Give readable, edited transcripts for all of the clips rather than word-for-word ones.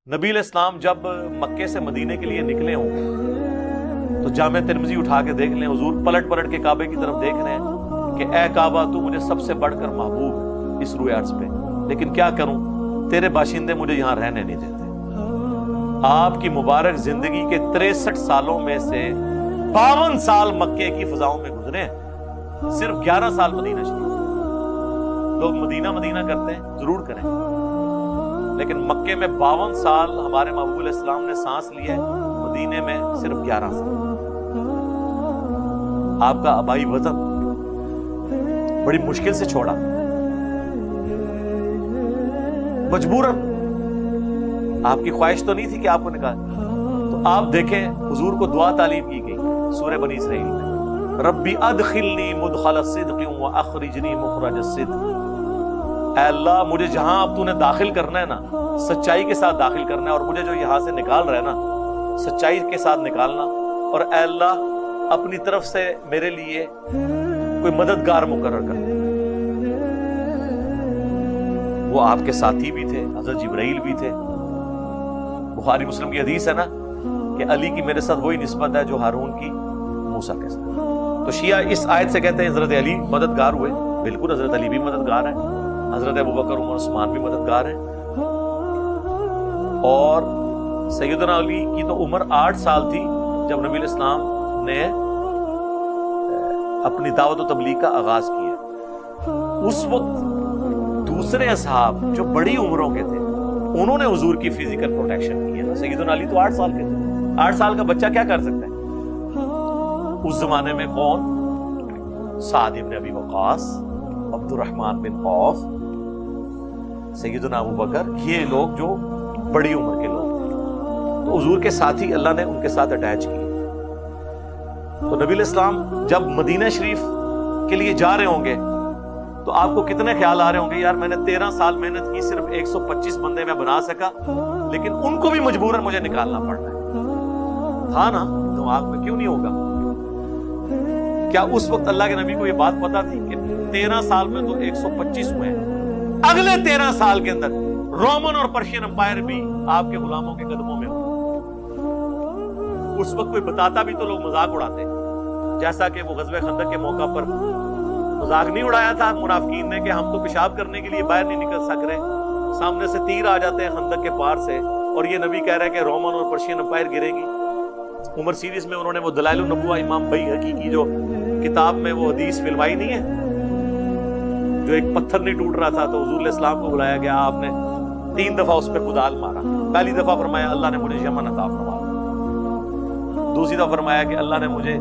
نبی علیہ السلام جب مکے سے مدینے کے لیے نکلے ہوں تو جامع ترمذی اٹھا کے دیکھ لیں، حضور پلٹ پلٹ کے کعبے کی طرف دیکھ رہے ہیں کہ اے کعبہ تو مجھے سب سے بڑھ کر محبوب ہے اس روئے عرض پہ، لیکن کیا کروں تیرے باشندے مجھے یہاں رہنے نہیں دیتے۔ آپ کی مبارک زندگی کے 63 سالوں میں سے 52 سال مکے کی فضاؤں میں گزرے ہیں، صرف 11 سال مدینہ شریف۔ لوگ مدینہ مدینہ کرتے ہیں، ضرور کریں، لیکن مکے میں 52 سال ہمارے محبوب علیہ السلام نے سانس لیا ہے، مدینے میں صرف 11 سال۔ آپ کا آبائی وطن بڑی مشکل سے چھوڑا، مجبوراً، آپ کی خواہش تو نہیں تھی کہ آپ کو نکال۔ تو آپ دیکھیں حضور کو دعا تعلیم کی گئی سورہ بنی اسرائیل میں، ربی ادخلنی مدخل صدق واخرجنی مخرج الصدق۔ اے اللہ مجھے جہاں اب تو نے داخل کرنا ہے نا، سچائی کے ساتھ داخل کرنا ہے، اور مجھے جو یہاں سے نکال رہا ہے نا، سچائی کے ساتھ نکالنا۔ اور اے اللہ اپنی طرف سے میرے لیے کوئی مددگار مقرر کر دے۔ وہ آپ کے ساتھی بھی تھے، حضرت جبرائیل بھی تھے۔ بخاری مسلم کی حدیث ہے نا کہ علی کی میرے ساتھ وہی نسبت ہے جو ہارون کی موسیٰ کے ساتھ۔ تو شیعہ اس آیت سے کہتے ہیں حضرت علی مددگار ہوئے، بالکل حضرت علی بھی مددگار ہیں، حضرت ابوبکر عمر عثمان بھی مددگار ہیں۔ اور سیدنا علی کی تو عمر 8 سال تھی جب نبی علیہ السلام نے اپنی دعوت و تبلیغ کا آغاز کیا۔ اس وقت دوسرے اصحاب جو بڑی عمروں کے تھے انہوں نے حضور کی فزیکل پروٹیکشن کی ہے۔ سیدنا علی تو 8 سال کے تھے، 8 سال کا بچہ کیا کر سکتا ہے؟ اس زمانے میں کون؟ سعد بن ابی وقاص، عبد الرحمن بن عوف، سیدنا ابوبکر، یہ لوگ جو بڑی عمر کے لوگ تھے، تو حضور کے ساتھی اللہ نے ان کے ساتھ اٹیچ کیے۔ تو نبی علیہ السلام جب مدینہ شریف کے لیے جا رہے ہوں گے تو آپ کو کتنے خیال آ رہے ہوں گے، یار میں نے 13 سال محنت کی، صرف 125 بندے میں بنا سکا، لیکن ان کو بھی مجبوراً مجھے نکالنا پڑ رہا ہے۔ تھا نا دماغ میں، کیوں نہیں ہوگا؟ کیا اس وقت اللہ کے نبی کو یہ بات پتا تھی کہ 13 سال میں تو 125 ہوئے ہیں، اگلے 13 سال کے اندر رومن اور پرشین امپائر بھی آپ کے غلاموں کے قدموں میں ہوں؟ اس وقت کوئی بتاتا بھی تو لوگ مذاق اڑاتے، جیسا کہ وہ غزوہ خندق کے موقع پر مذاق نہیں اڑایا تھا منافقین نے کہ ہم تو پیشاب کرنے کے لیے باہر نہیں نکل سک رہے، سامنے سے تیر آ جاتے ہیں خندق کے پار سے، اور یہ نبی کہہ رہا ہے کہ رومن اور پرشین امپائر گرے گی۔ عمر سیریز میں انہوں نے وہ دلائل النبوہ امام بیہقی کی جو کتاب میں وہ حدیث فلمائی نہیں ہے، جو ایک پتھر نہیں ٹوٹ رہا تھا تو حضور علیہ السلام کو بلایا گیا، آپ نے 3 دفعہ اس پہ کدال مارا۔ پہلی دفعہ فرمایا اللہ نے مجھے یمن عطا فرمایا، دوسری دفعہ فرمایا کہ اللہ نے مجھے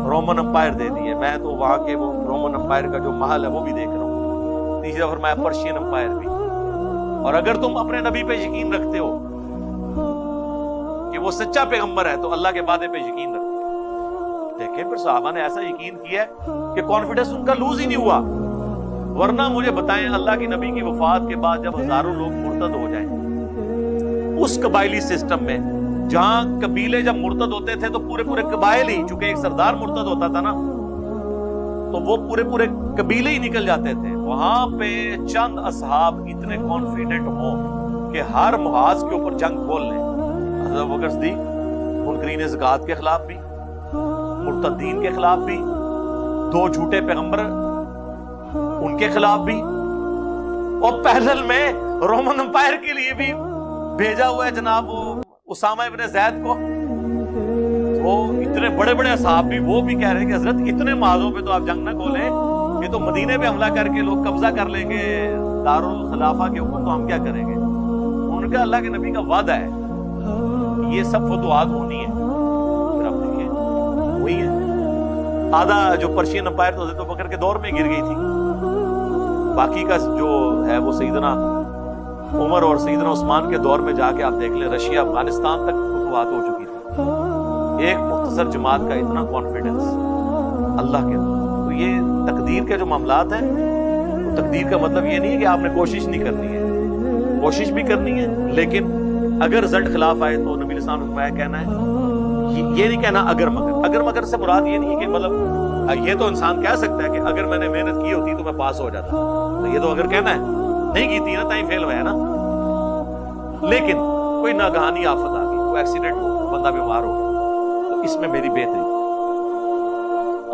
رومن امپائر دے دیے، میں تو وہاں کے وہ رومن امپائر کا جو محل ہے وہ بھی دیکھ رہا ہوں، تیسری دفعہ فرمایا پرشین امپائر بھی۔ اور اگر تم اپنے نبی پہ یقین رکھتے ہو کہ وہ سچا پیغمبر ہے تو اللہ کے وعدے پہ یقین رکھو۔ دیکھیں پھر صحابہ نے ایسا یقین کیا کہ کانفیڈنس ان کا لوز ہی نہیں ہوا۔ ورنہ مجھے بتائیں اللہ کی نبی کی وفات کے بعد جب ہزاروں لوگ مرتد ہو جائیں، اس قبائلی سسٹم میں جہاں قبیلے جب مرتد ہوتے تھے تو پورے پورے قبائل ہی، چونکہ ایک سردار مرتد ہوتا تھا نا تو وہ پورے پورے قبیلے ہی نکل جاتے تھے، وہاں پہ چند اصحاب اتنے کانفیڈنٹ ہوں کہ ہر محاذ کے اوپر جنگ کھول لیں۔ حضرت ابوبکر صدیق منکرین زکوٰۃ کے خلاف بھی، مرتدین کے خلاف بھی، 2 جھوٹے پیغمبر ان کے خلاف بھی، اور پیدل میں رومن امپائر کے لیے بھی بھیجا ہوا ہے جناب اسامہ ابن زید کو۔ وہ اتنے بڑے بڑے اصحاب بھی، وہ بھی کہہ رہے ہیں کہ حضرت اتنے محاذوں پہ تو آپ جنگ نہ کھولیں، یہ تو مدینے پہ حملہ کر کے لوگ قبضہ کر لیں گے دارالخلافہ کے اوپر، تو ہم کیا کریں گے؟ ان کا اللہ کے نبی کا وعدہ ہے یہ سب فتوحات ہونی ہے۔ پھر آپ دیکھیں وہی ہے، آدھا جو پرشین امپائر تو حضرت ابوبکر کے دور میں گر گئی تھی، باقی کا جو ہے وہ سیدنا عمر اور سیدنا عثمان کے دور میں جا کے آپ دیکھ لیں رشیا افغانستان تک فتوحات ہو چکی تھی۔ ایک مختصر جماعت کا اتنا کانفیڈنس اللہ کے۔ تو یہ تقدیر کے جو معاملات ہیں، تو تقدیر کا مطلب یہ نہیں ہے کہ آپ نے کوشش نہیں کرنی ہے، کوشش بھی کرنی ہے، لیکن اگر رزلٹ خلاف آئے تو نبی علیہ السلام نے کہنا ہے، یہ نہیں کہنا اگر مگر۔ اگر مگر سے مراد یہ نہیں ہے کہ مطلب یہ تو انسان کہہ سکتا ہے کہ اگر میں نے محنت کی ہوتی تو میں پاس ہو جاتا، تو یہ تو اگر کہنا ہے، نہیں کی تھی نا تائیں فیل ہوا ہے نا۔ لیکن کوئی ناگہانی آفت آ گئی، کوئی ایکسیڈنٹ ہو گیا، بندہ بیمار ہو گیا، تو اس میں میری بہتری،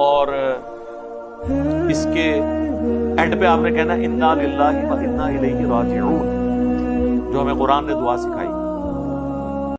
اور اس کے اینڈ پہ آپ نے کہنا انا للہ و انا الیہ راجعون، جو ہمیں قرآن نے دعا سکھائی.